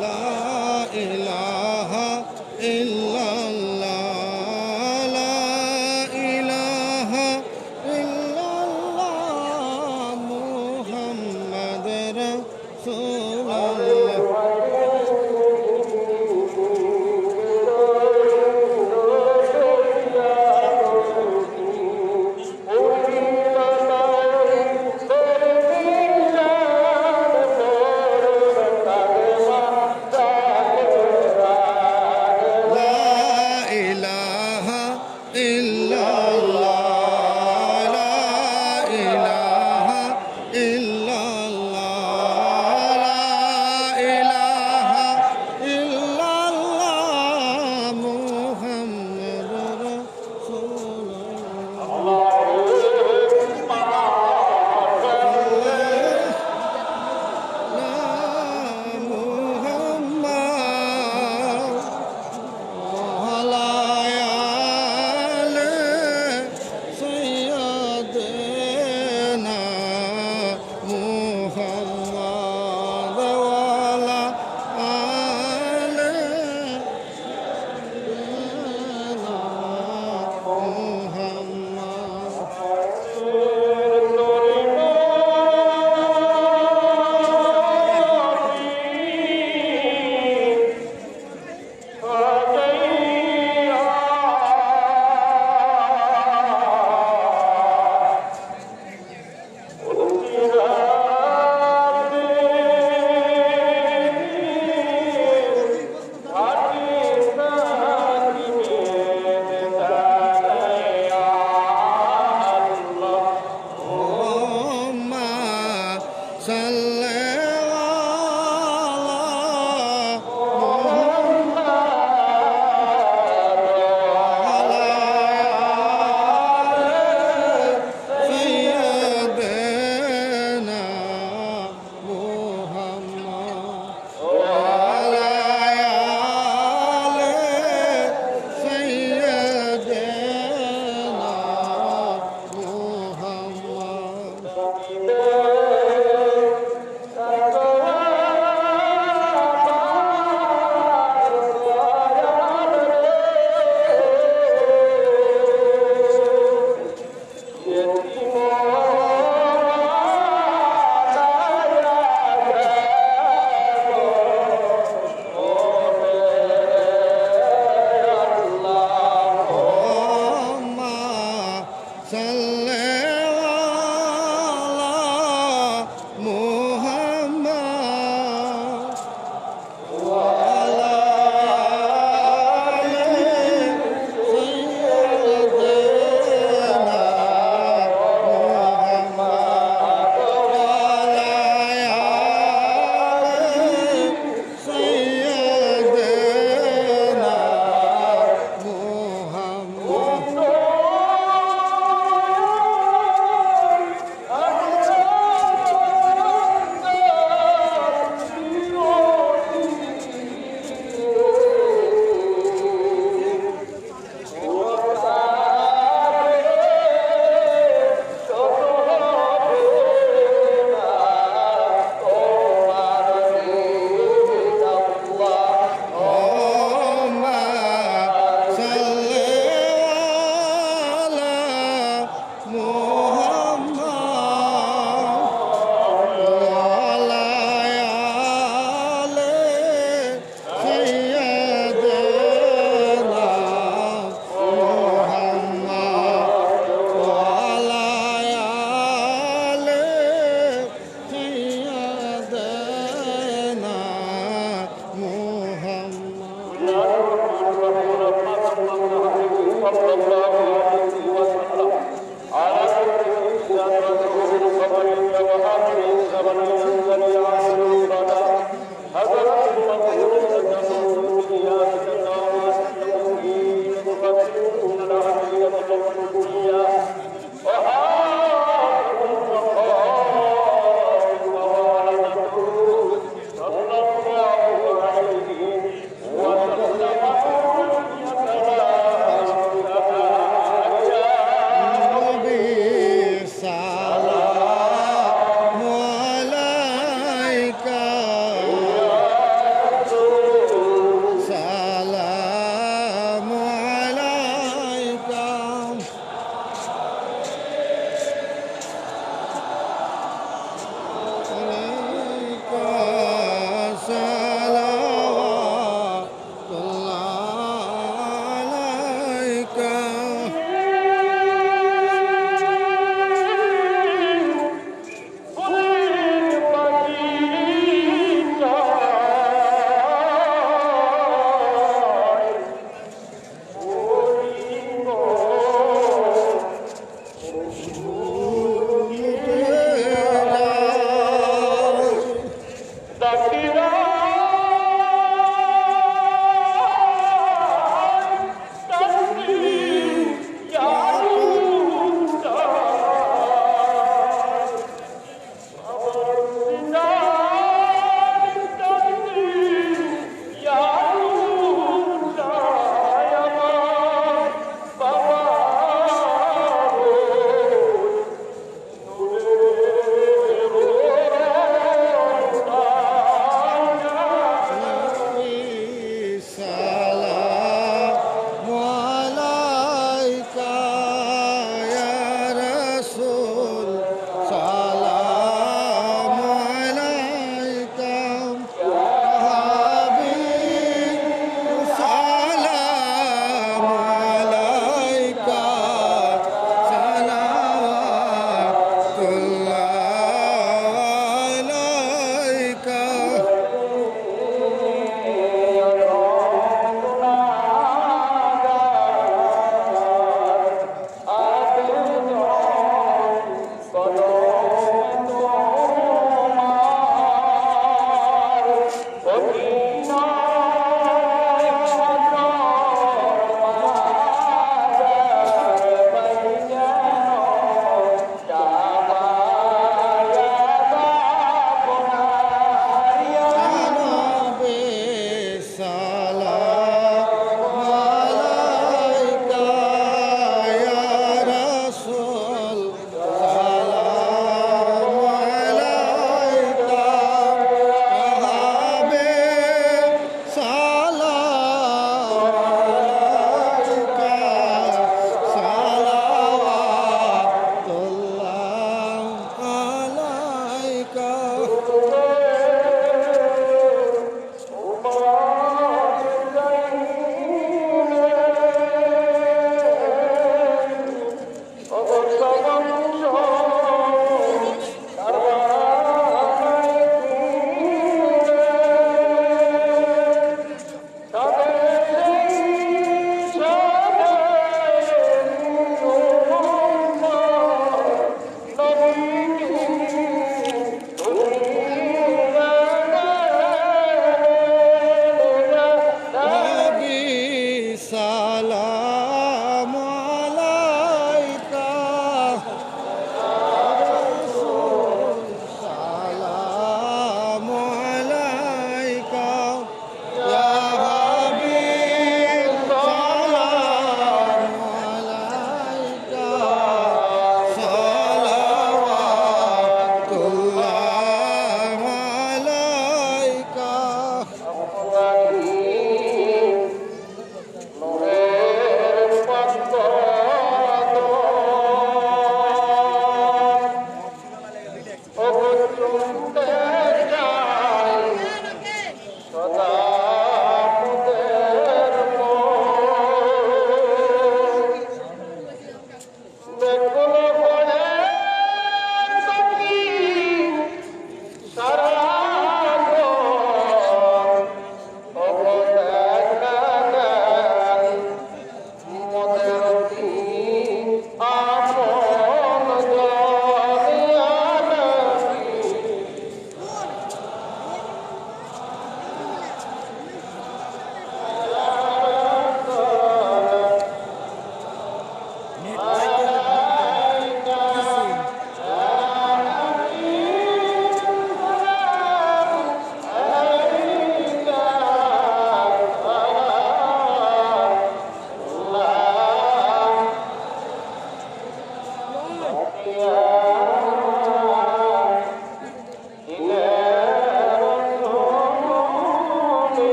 লা ইলাহা ইল্লাল্লাহ লা ইলাহা ইল্লাল্লাহ মুহাম্মাদুর রাসূলুল্লাহ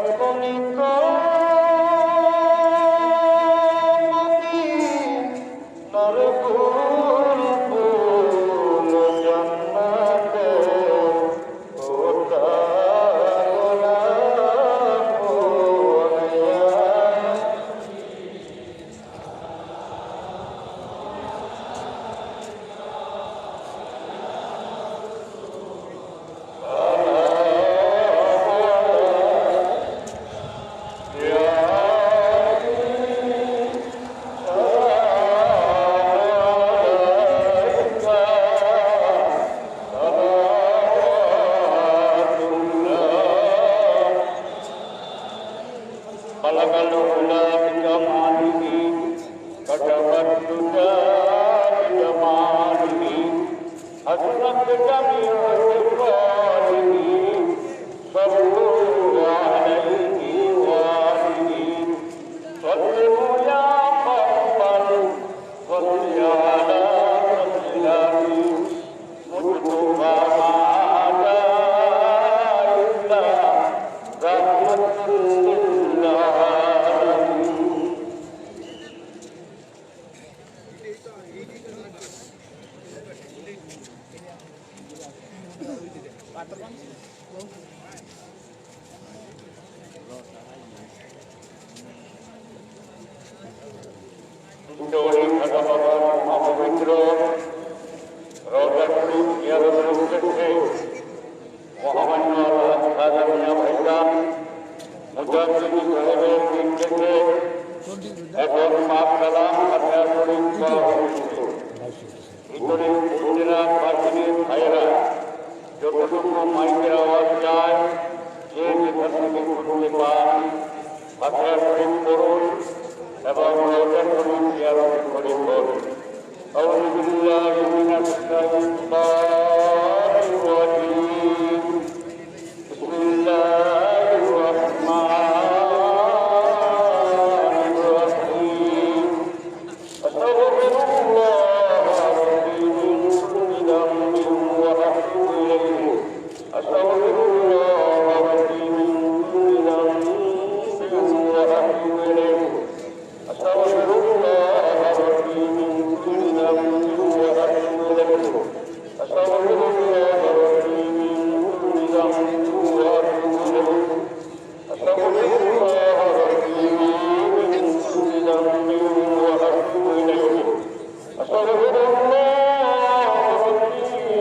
আপনি তো মদিনার বুলবুল জান্নাতে خلق الأولى بجماله كتب الدجى بجماله حسنت جميع صفاته صلوا عليه وآله صلوا يا قوم صل على رسوله مصطفى পবিত্র রওজা শরীফ জিয়ারতের উদ্দেশ্যে মহামান্য আল্লাহ মিয়া ভাইজান মুজাহিদ সাহেবের নির্দেশে এখন পাক সালাম ফাতিহা শরীফ পড়া হয়েছে। ভিতরে মুসলিরা পার্সিনীর ভাইয়েরা যতটুকু মাইকের আওয়াজ যায় যে যেখান থেকে শুনতে পান ফাতিহা শরীফ পড়ুন এবং রওজা শরীফ জিয়ারত করে পড়ুন। أعوذ بالله من الشيطان الرجيم بسم الله الرحمن الرحيم أستغفر الله ربي من كل ذنب وأتوب إليه أستغفر الله ربي من كل ذنب وأتوب إليه أستغفر الله ربي من كل ذنب وأتوب إليه أستغفر الله ربي من كل ذنب وأتوب إليه أستغفر الله ربي من كل ذنب وأتوب إليه أستغفر الله ربي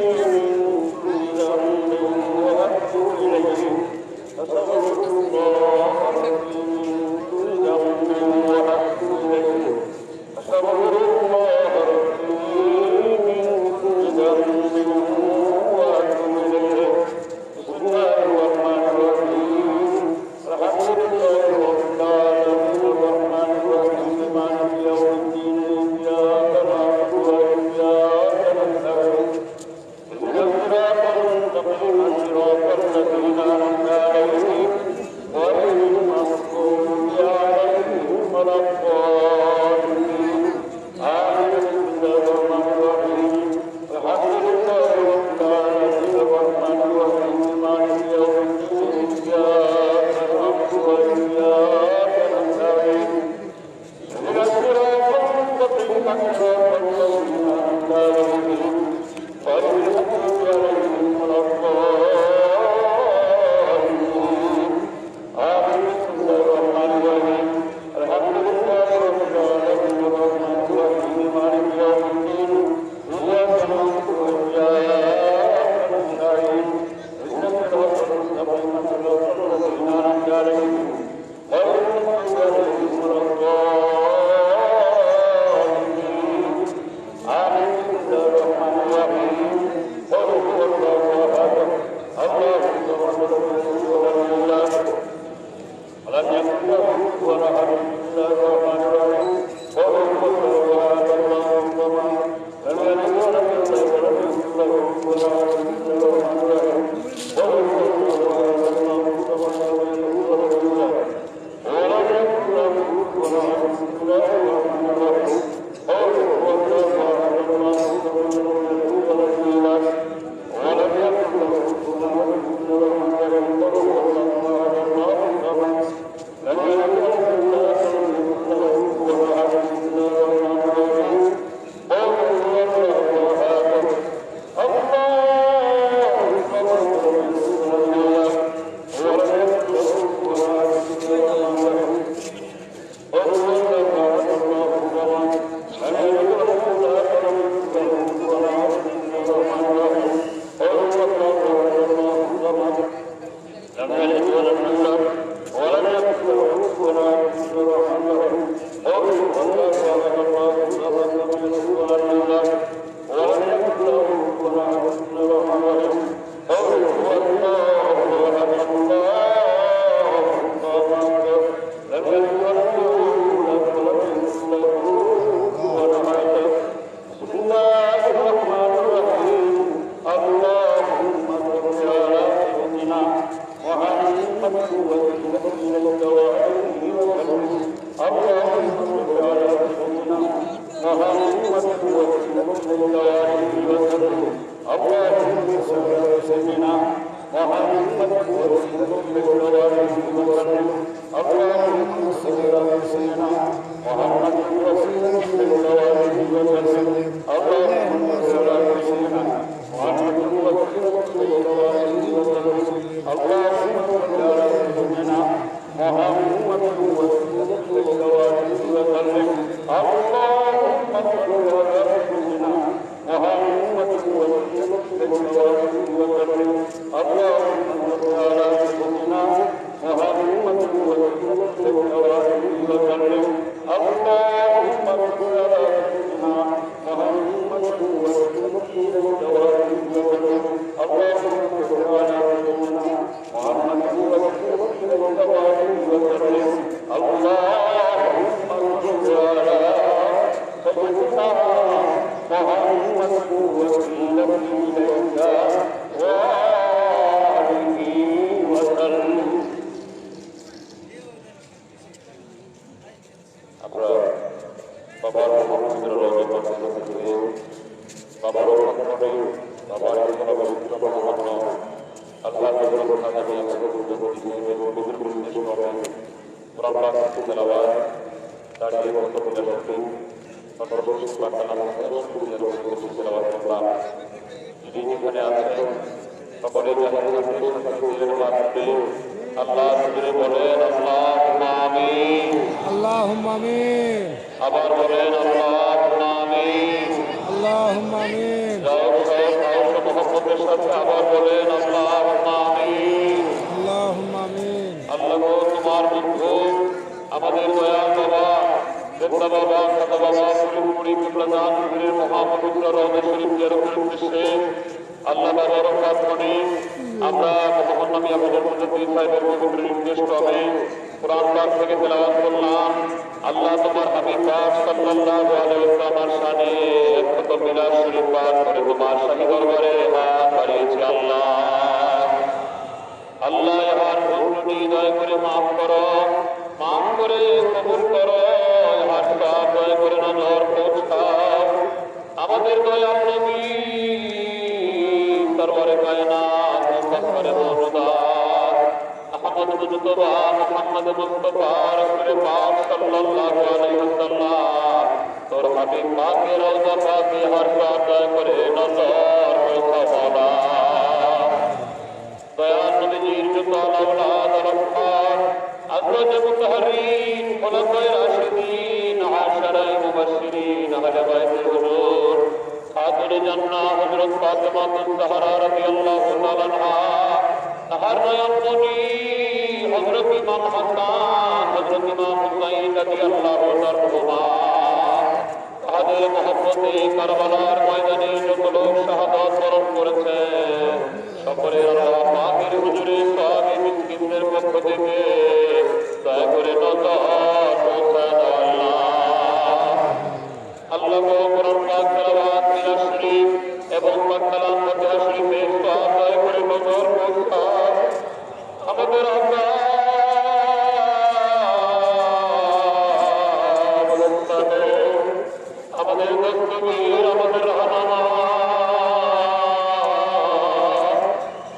من كل ذنب وأتوب إليه أستغفر الله ربي من كل ذنب وأتوب إليه أستغفر الله ربي من كل ذنب وأتوب إليه بسم الله الرحمن الرحيم لم يلد ولم يولد ولم يكن له كفوا احد الرحمن الرحيم قل الله احد الله الصمد لم يلد ولم يولد ولم يكن له كفوا احد الرحمن الرحيم قل هو الله احد الله الصمد لم يلد ولم يولد ولم يكن له كفوا احد بسم الله الرحمن الرحيم اللهم صل على سيدنا محمد وسلم الدواعي وسلم اللهم صل على سيدنا محمد وسلم الدواعي وسلم اللهم صل على سيدنا محمد وسلم الدواعي وسلم اللهم صل على سيدنا محمد وسلم الدواعي وسلم اللهم صل على سيدنا محمد وسلم الدواعي وسلم اللهم صل على سيدنا محمد وسلم الدواعي وسلم اللهم صل على سيدنا محمد وسلم الدواعي وسلم اللهم صل على سيدنا محمد وسلم الدواعي وسلم اللهم صل على سيدنا محمد وسلم الدواعي وسلم اللهم صل على سيدنا محمد وسلم الدواعي وسلم اللهم صل على سيدنا محمد وسلم إليك وآله وسلم আমরা বাবার মহাপুত্র রজত থেকে বাবার রক্ষণে বাবার জীবন পবিত্র মহান আল্লাহ তাআলার কথা জানি আমাদের পবিত্র নির্দেশ করেন কোরআন পাক তেলাওয়াত দাঁড়িয়ে বক্তব্য দেন সর্বশেষ প্রার্থনা করতে তেলাওয়াত করলাম যিনি এখানে আছেন সকলের জানাতে আল্লাহ জুড়ে বলেন আল্লাহুম্মা আমিন আল্লাহুম্মা আমিন আবার বলেন আল্লাহুম্মা আমিন আল্লাহুম্মা আমিন মোহাম্মদের সাথে আবার বলেন আল্লাহুম্মা আমিন আল্লাহুম্মা আমিন আল্লাহ গো তোমার বন্ধু আমাদের দয়াল বাবা দেবতা বাবা খাতা বাবা পুরী প্রধান পীরের মহাপবিত্র রওজা শরীফ জিয়ারতের উদ্দেশ্যে আল্লাহ বাবার প্রার্থনে আমরা মহানবী আমাদের মুজাদ্দিদ সাহেবের পবিত্র নির্দেশ ক্রমে কোরআন পাক থেকে তেলাওয়াত করলাম আল্লাহ তোমার হাবিব পাক সাল্লাল্লাহু আলাইহি ওয়াসাল্লামের শানে একশত মিলাদ শরীফ পাঠ করে তোমার শাহী দরবারে হাত বাড়িয়েছি আল্লাহ আল্লাহ আমার ভুলটি দয়া করে মাফ করো মাফ করে কবুল করো আমার পাপ দয়া করে নজর পৌঁছাও আমাদের দয়াল নবী দরবারে কায়নাত মুকদ্দরে মওজুদা আহমদ মুজতবা মুহাম্মদ মুস্তাফা রাসূল পাক সাল্লাল্লাহু আলাইহি ওয়াসাল্লাম তোর হাবিব পাকের রওজা পাকে হর পাক দয়া করে নজর পৌঁছাও দয়াল নবীজির যত আওলাদ রহমান আজওয়াজ মুতাহহারিন খুলাফায়ে রাশিদিন আশারায়ে মুবাশশিরিন আহলে বাইতুল হুজুর খাতুনে জান্নাহ হযরত ফাতেমা তুজ-জাহরা রাদিয়াল্লাহু তাআলা আনহা তাহার নয়নমণি হযরত ইমাম হাসান হযরত ইমাম হুসাইন রাদিয়াল্লাহু তাআলা তাহাদের মহব্বতে কারবালার ময়দানে যত লোক শাহাদাত বরণ করেছে সকলের আল্লাহ পাকের হুজুরে সওয়াবে মিসকিনদের পক্ষ থেকে দয়া করে নজর পৌঁছায় দাও আল্লাহ গো কোরআন পাক তেলাওয়াত মিলাদ শরীফ এবং কালাম ফাতিহা শরীফের সওয়াব দয়া করে নজর পৌঁছাও আমাদের আল্লাহ আমাদের দস্তগীর আমাদের রহমান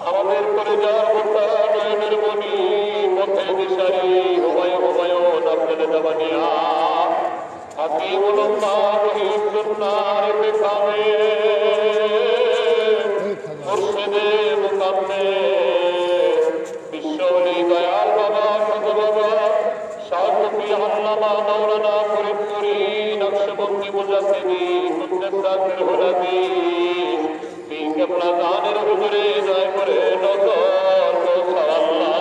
আমাদের পরিবার গোটা নয়নের মনি পথে দিশারি হুমায়ুন হুমায়ুন আপনাদের দাবানিয়া হাকিমুল উম্মাহ মুহিবুন্নার বিকামে মুর্শিদে মুকাম্মে বিশ্বলি দয়াল বাবা সদ বাবা শাহী আল্লামা মাওলানা ফরিদপুরি নকশবন্দি মুজাদ্দিদি কুদ্দুস সাকির হুলাদি পীর কেবলা জানের হুজুরে দয়া করে নজর পৌঁছাও আল্লাহ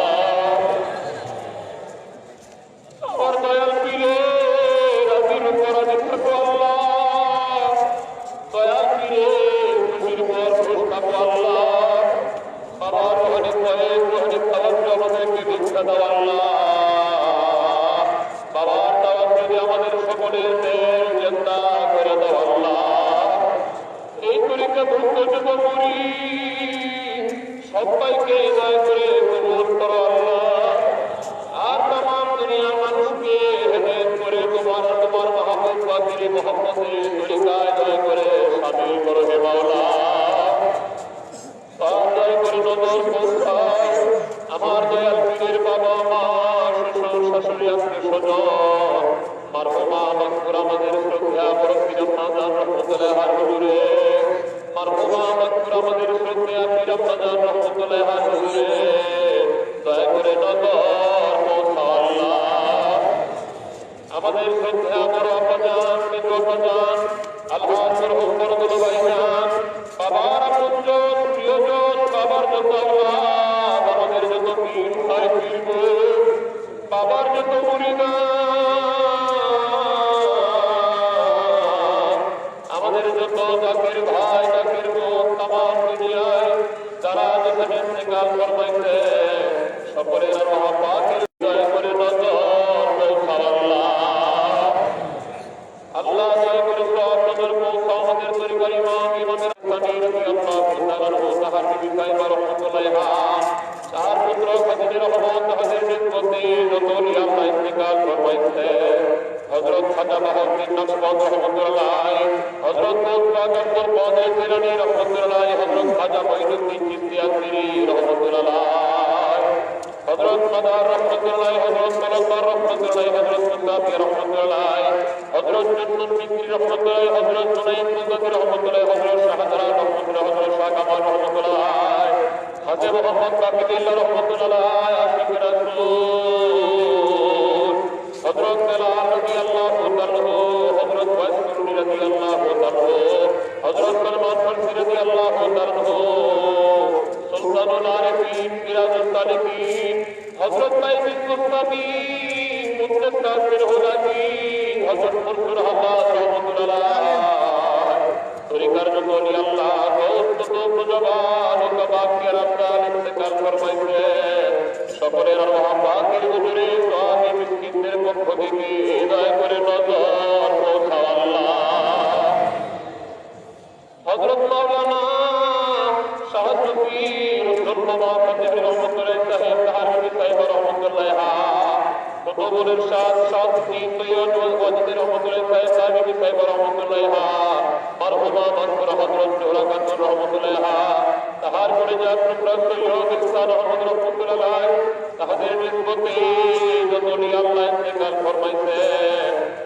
কোথায় ফিরব বাবার যত মুরিদা আমাদের যত জাতির ভাই জাতির বোন তামাম দুনিয়ায় যারা যেখানে ইন্তেকাল ফরমাইছে সকলের আল্লাহ পাকের দয়া করে নজর পৌঁছাও আল্লাহ দয়া করে সব নজর পৌঁছাও আমাদের পরিবার ইমাম ইমামের স্থানীয় আল্লাহ তাআলার তাহার বিবি সাহেবা রাহমাতুল্লাহ চার পুত্র খাদিজা রহমান তাহাদের নিকটে যত আল্লাহ ইন্তেকাল ফরমাইছে হযরত খাজা বাহাউদ্দিন নকশবন্দ রহমাতুল্লাহ হযরত মুস্তাফা বদর জিলানী রহমাতুল্লাহ হযরত খাজা মঈনুদ্দিন চিশতি আসিরি রহমাতুল্লাহ হযরত মাদার রহমাতুল্লাহ হযরত মালাকার রহমাতুল্লাহ হযরত মুস্তাফা রহমাতুল্লাহ হযরত জুন্নুন মিসরি রহমাতুল্লাহ হযরত সুনাইম মুজাদ্দিদ রহমাতুল্লাহ হযরত শাহজালাল রহমাতুল্লাহ হযরত শাহ কামাল রহমাতুল্লাহ হাজী মুহাম্মদ বাকিউল্লাহ রহমাতুল্লাহ আশিক রাসূল হযরত বেলাল রাদিয়াল্লাহু তাআলা হযরত ওয়াসিল রাদিয়াল্লাহু তাআলা হযরত সালমান ফারসি রাদিয়াল্লাহু তাআলা সুলতানুল আরিফিন সিরাজুল সালিকিন হযরত মাইমিন মুস্তাফি মুদ্দাত কাসির হুদাকি হযরত মুরসুল হাসান রাহমাতুল্লাহ তরিকার নবী আল্লাহ দৌলত জবান ও বাকির আফরাল ইন্তেকাল ফরমাইছে সকলের আল্লাহ পাকের হুজুরে স্বামী মিসকিনদের পক্ষ থেকে দয়া করে নজর পৌঁছাও আল্লাহ হযরত মাওলানা শাহজুদ্দিন রহমাতুল্লাহ খাতিব রহমাতুল্লাহ সাহেব তাহার বিবি সাহেবা রহমাতুল্লাহ কুতুবুল ইরশাদ শাহজুদ্দিন সৈয়দ ওয়াজিদ রহমাতুল্লাহ সাহেব তাহার বিবি সাহেবা রহমাতুল্লাহ মারহুমা মারহুরা হযরত জোহরা খাতুন রহমাতুল্লাহ তাহার পরিবার টুকরা সৈয়দ ইহসান আহমদ রহমাতুল্লাহ তাহাদের নিকটে যত আল্লাহ ইন্তেকাল ফরমাইছে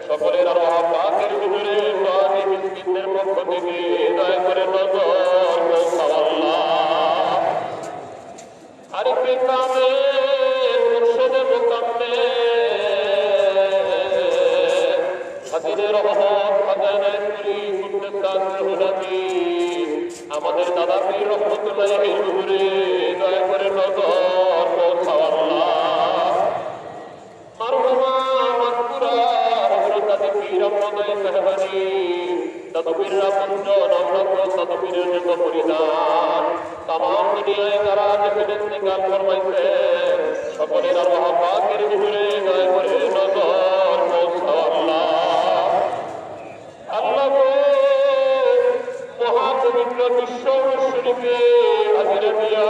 সকলের আল্লাহ পাকের হুজুরে স্বামী মিসকিনদের পক্ষ থেকে দয়া করে নজর পৌঁছাও আল্লাহ আরিফে কামেল মুর্শিদে মুকাম্মেল হাজিরে রহমত খাজানা ইসরি কুতুব কাসির হুদাকি আমাদের দাদা পীর রহমাতুল্লাহ হুজুরে দয়া করে নজর পৌঁছাও আল্লাহ মারহুমা মাকবুরা হযরত পীর রহমাতুল্লাহ সাহেবানী তদবীররা পঞ্চ নবরত্ন তদবীরের যত পরিধান তামাম দুনিয়ায় যারা যেখানে ইন্তেকাল ফরমাইছে সকলের আল্লাহ পাকের হুজুরে দয়া করে নজর পৌঁছাও আল্লাহ আল্লাহ মহাপবিত্র বিশ্ব শরীফে হাজিরা দিয়া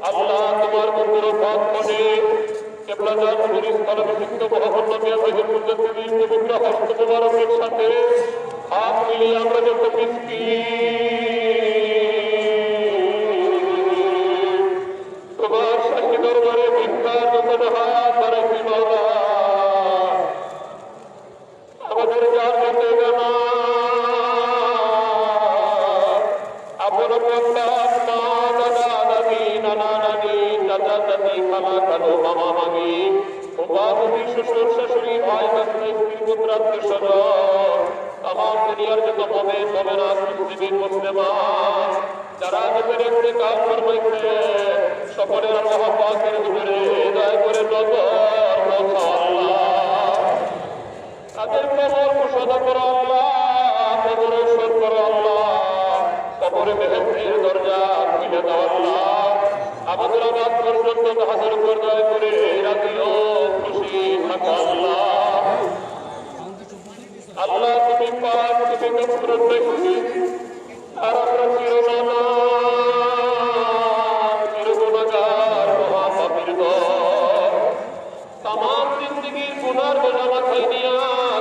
আল্লাহ তোমার মন্দির পাক করে কেবলাদার হুজুর স্থলবিশিষ্ট মহাপন্ন মিয়া সাহেব মুজাদ্দিদ পবিত্র হস্ত মুবারকের সাথে হাত মিলিয়ে আমরা যত মিসকিন তোমার শাহী দরবারে ভিক্ষার যত হাত বাড়াইছি মাওলা আমাদের যার যত গানা আপন প্রস্তাব মা দাদা দাদি নানা নানি চাচা চাচি খালা খালো মামা মামি বাবুজি শ্বশুর শাশুড়ি ভাই ভাই স্ত্রী পুত্র আত্মীয় স্বজন তামাম দুনিয়ার যত হবে তবে না মুসলিম মুসলিমান যারা নিজের ইন্তেকাল ফরমাইছে সকলের আল্লাহ পাকের হুজুরে দয়া করে নজর পৌঁছাও আল্লাহ তাদের কবর কুশলা করো আল্লাহ কবর ঔষধ করো আল্লাহ কবরে মেহেন্দির দরজা খুলে দাও আল্লাহ আমাদের আবাদ পর্যন্ত হাজার উপর দয়া করে রাখিও খুশি থাকো আল্লাহ আল্লাহ তুমি পাক তুমি গফুর রহিম আর আমরা চিরগুনাহগার মহাপাপীর দল তামাম জিন্দেগীর গুনার বোঝা মাথায় নিয়া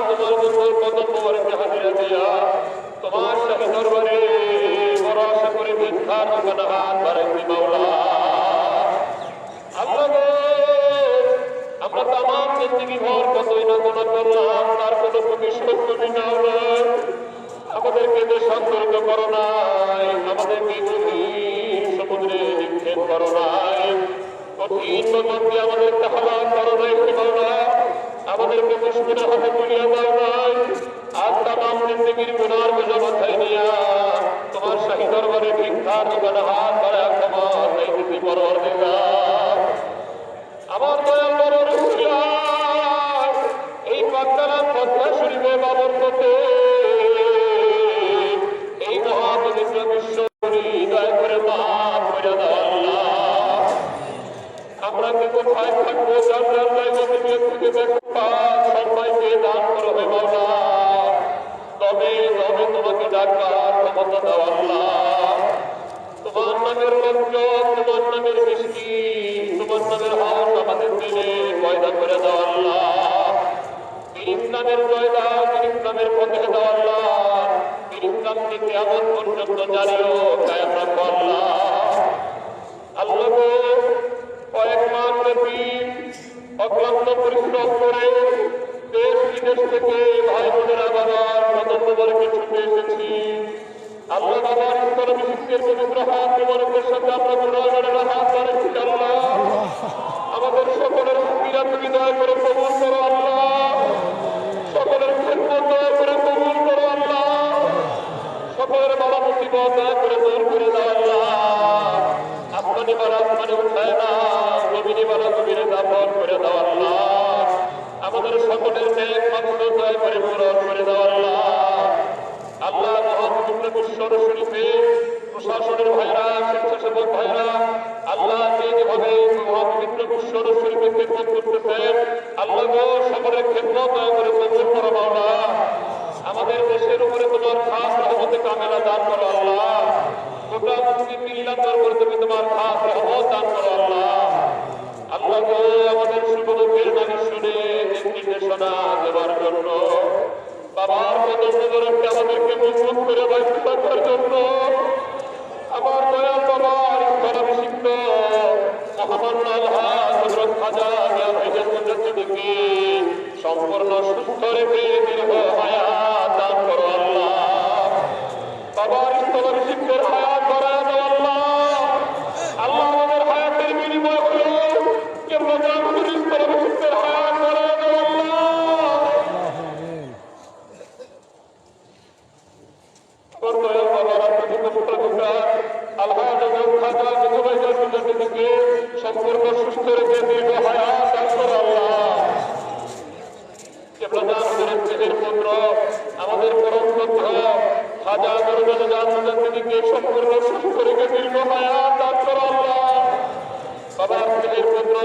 তোমার বন্ধুর কদম মোবারকে হাজিরা দিয়া তোমার শাহী দরবারে বড় আশা করে ভিক্ষার দোকানে হাত বাড়াইছি মাওলা আল্লাহ আমরা তামাম জিন্দেগি ভর কতই না গুনাহ করলাম তার কোনো প্রতিশোধ তুমি নাও না আমাদেরকে দেশান্তরিত করো নাই আমাদেরকে গভীর সমুদ্রে নিক্ষেপ করো নাই কঠিন নদী আমাদেরকে হালাক করো নাই মাওলা আমাদেরকে দুশমনের হাতে তুলিয়া দাও নাই আর তামাম জিন্দেগির গুনার বোঝা মাথায় নিয়া তোমার শাহী দরবারে ভিক্ষার দোকানে হাত বাড়ায় ক্ষমা চাইতেছি পরওয়ারদিগার আমরা কি কোথায় থাকবো জানলার জায়গা থেকে দেখবা সবাইকে দান করো হে মাওলা তবে তবে তোমাকে ডাকার ক্ষমতা দাও আল্লাহ তোমার নামের লোকজন তোমার নামের বৃষ্টি তোমার নামের হাওয়া আমাদের দিলে পয়দা করে দাও আল্লাহ ইসলামের জয় দাও ইসলামের পথে দাও আল্লাহ ইসলামকে কিয়ামত পর্যন্ত জানিও কায়েম রাখো আল্লাহ আল্লাহ গো কয়েক মাস ব্যাপী অক্লান্ত পরিশ্রম করে দেশ বিদেশ থেকে ভাই বোনেরা বাবার স্বতন্ত্রবারকে ছুটে এসেছি আল্লাহ বাবার স্তর বিশিষ্টের পবিত্র হাত মোবারকের সাথে আমরা গুণাগারের হাত বাড়াচ্ছি আল্লাহ আমাদের সকলের সুবিধা তুমি দয়া করে কবুল করো আল্লাহ সকলের খেদমত দয়া করে কবুল করো আল্লাহ সকলের বালা মুসিবত দয়া করে দূর করে দাও আল্লাহ আসমানি বালা আসমানে উঠায় না জমিনি বালা জমিনে দাফন করে দাও আল্লাহ আমাদের সকলের নেক মাকসুদ দয়া করে পূরণ করে দাও আল্লাহ আল্লাহ মহাপবিত্র ঈশ্বর শরীফে প্রশাসনের ভাইরা স্বেচ্ছাসেবক ভাইরা আল্লাহ যেভাবে মহাপবিত্র ঈশ্বর শরীফে খেদমত করতেছেন আল্লাহ গো সকলের খেদমত দয়া করে কবুল করো মাওলা আমাদের দেশের উপরে তোমার খাস রহমতে কামেলা দান করো আল্লাহ গোটা মুসলিম মিল্লাতের উপরে তুমি তোমার খাস রহমত দান করো আল্লাহ আল্লাহ গো আমাদের শুভলোকের নামে শুনে নির্দেশনা দেওয়ার জন্য বাবার পদমকে আমাদেরকে মজবুত করে বাঁচতে থাকার জন্য আমার দয়াল বাবার স্তরাভিষিক্ত মহামান্য আল্লাহ হযরত খাজা মিয়াঁদিকে সম্পূর্ণ সুস্থ রেখে দীর্ঘ হায়াত দান করো আল্লাহ বাবার স্তরাভিষিক্তের হায়াত বাড়ায় দাও আল্লাহ আল্লাহ আমাদের হায়াতের বিনিময় হলো কেবল আমাদের স্তরাভিষিক্তের হায়াত বাড়ায় দাও আল্লাহ সম্পূর্ণ সুস্থ রেখে দীর্ঘ হায়াত দান করো আল্লাহ পুত্র আমাদের পরম পুত্র খাজা দরজাদিকে সম্পূর্ণ সুস্থ রেখে দীর্ঘ হায়াত দান করো আল্লাহ বাবার ছেলের পুত্র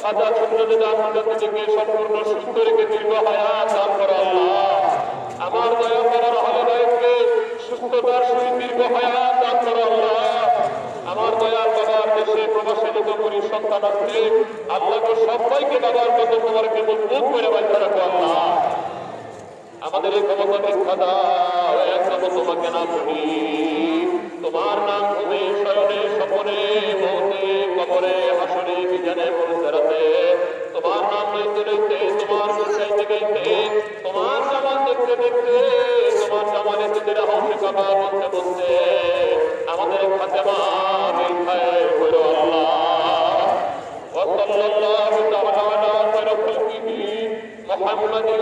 খাজা দরজাদিকে সম্পূর্ণ সুস্থ রেখে দীর্ঘ হায়াত দান করো আল্লাহ আমার দয়া করার হলদায়ককে সুস্থতার সহিত দীর্ঘ হায়াত দান করো আল্লাহ আমার দয়াল বাবার দেশে প্রবাসী লোকপুরী সন্তান আছে আল্লাহকে সবাইকে বাবার কত তোমারকে মজবুত করে বাঁধা রাখো আল্লাহ আমাদের এই ক্ষমতা ভিক্ষা দাও একদম তোমাকে না বলি তোমার নাম তুমি শয়নে স্বপনে মৌতে কবরে হাসরে বিজানে পরিসরাতে তোমার নাম লইতে লইতে তোমার চাইতে গাইতে তোমার জামান দেখতে দেখতে তোমার জামানে নিজেরা হসে কাবা বলতে বলতে আমাদের খাতেমা মিলখায় হলো আল্লাহ ওয়া সাল্লাল্লাহু তাআলা আলা খায়রি খালকিহি মুহাম্মাদিন